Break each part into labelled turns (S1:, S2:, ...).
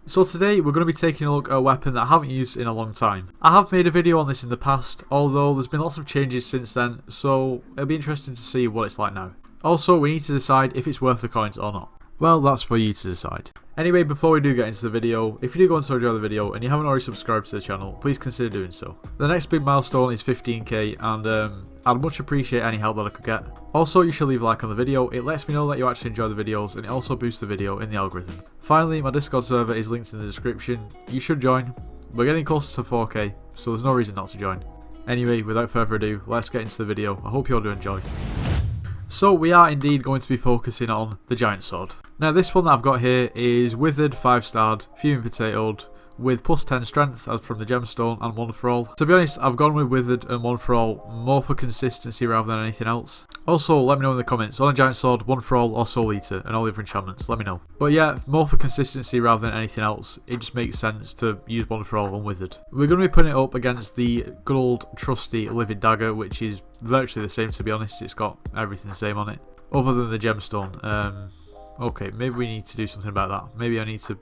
S1: So today we're going to be taking a look at a weapon that I haven't used in a long time. I have made a video on this in the past, although there's been lots of changes since then, so it'll be interesting to see what it's like now. Also, we need to decide if it's worth the coins or not. Well, that's for you to decide. Anyway, before we do get into the video, if you do go on to enjoy the video and you haven't already subscribed to the channel, please consider doing so. The next big milestone is 15k and I'd much appreciate any help that I could get. Also, you should leave a like on the video, it lets me know that you actually enjoy the videos and it also boosts the video in the algorithm. Finally, my Discord server is linked in the description, you should join. We're getting closer to 4k, so there's no reason not to join. Anyway, without further ado, let's get into the video. I hope you all do enjoy. So we are indeed going to be focusing on the giant sword. Now this one that I've got here is withered, 5-starred, fuming potatoed, with plus 10 strength as from the gemstone and one for all. To be honest, I've gone with withered and one for all more for consistency rather than anything else. Also, let me know in the comments on a giant sword, one for all or soul eater and all the other enchantments, let me know. But yeah, more for consistency rather than anything else, it just makes sense to use one for all and withered. We're going to be putting it up against the good old trusty Livid Dagger, which is virtually the same, to be honest. It's got everything the same on it, other than the gemstone. Okay, maybe we need to do something about that. Maybe I need to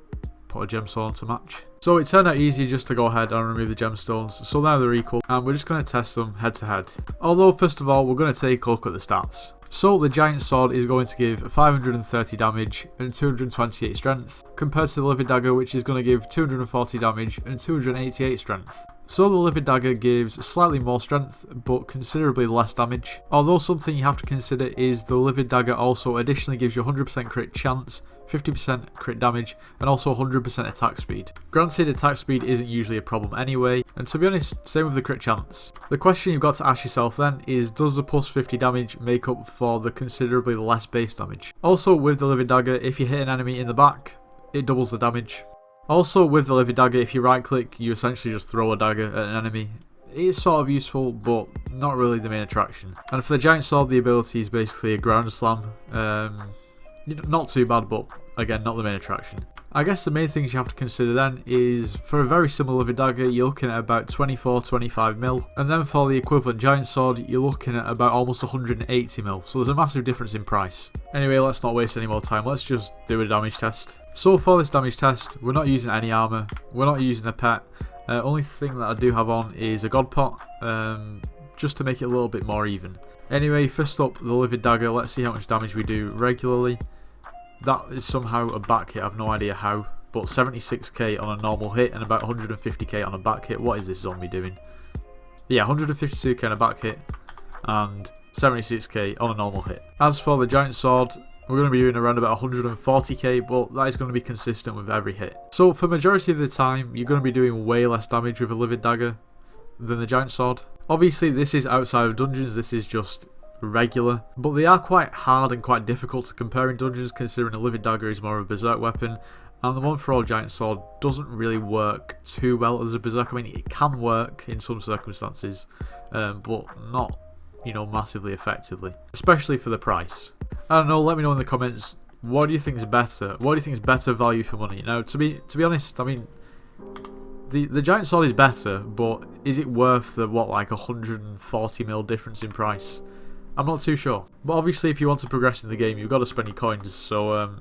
S1: put a gemstone on to match. So it turned out easier just to go ahead and remove the gemstones, so now they're equal and we're just going to test them head to head. Although first of all we're going to take a look at the stats. So the giant sword is going to give 530 damage and 228 strength, compared to the Livid Dagger, which is going to give 240 damage and 288 strength. So the Livid Dagger gives slightly more strength but considerably less damage. Although something you have to consider is the Livid Dagger also additionally gives you 100% crit chance, 50% crit damage and also 100% attack speed. Granted, attack speed isn't usually a problem anyway, and to be honest, same with the crit chance. The question you've got to ask yourself then is, does the plus 50 damage make up for the considerably less base damage? Also with the Livid Dagger, if you hit an enemy in the back, it doubles the damage. Also with the Livid Dagger, if you right click, you essentially just throw a dagger at an enemy. It's sort of useful, but not really the main attraction. And for the giant sword, the ability is basically a ground slam. Not too bad, but again, not the main attraction. I guess the main things you have to consider then is, for a very similar Livid Dagger, you're looking at about 24-25 mil, and then for the equivalent giant sword, you're looking at about almost 180 mil, so there's a massive difference in price. Anyway, let's not waste any more time, let's just do a damage test. So for this damage test, we're not using any armour, we're not using a pet, only thing that I do have on is a god pot, just to make it a little bit more even. Anyway, first up, the Livid Dagger, let's see how much damage we do regularly. That is somehow a back hit, I have no idea how, but 76k on a normal hit and about 150k on a back hit. What is this zombie doing? Yeah, 152k on a back hit and 76k on a normal hit. As for the giant sword, we're going to be doing around about 140k, but that is going to be consistent with every hit. So for majority of the time, you're going to be doing way less damage with a Livid Dagger than the giant sword. Obviously this is outside of dungeons, this is just regular, but they are quite hard and quite difficult to compare in dungeons, considering a Livid Dagger is more of a berserk weapon and the one for all giant sword doesn't really work too well as a berserk. I mean, it can work in some circumstances, but not, you know, massively effectively, especially for the price. I don't know, let me know in the comments, what do you think is better? What do you think is better value for money? Now, to be honest, I mean, the giant sword is better, but is it worth the, what, like 140 mil difference in price? I'm not too sure. But obviously if you want to progress in the game, you've got to spend your coins, so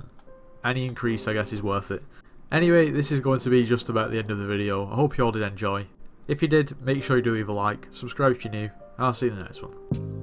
S1: any increase I guess is worth it. Anyway, this is going to be just about the end of the video. I hope you all did enjoy. If you did, make sure you do leave a like, subscribe if you're new, and I'll see you in the next one.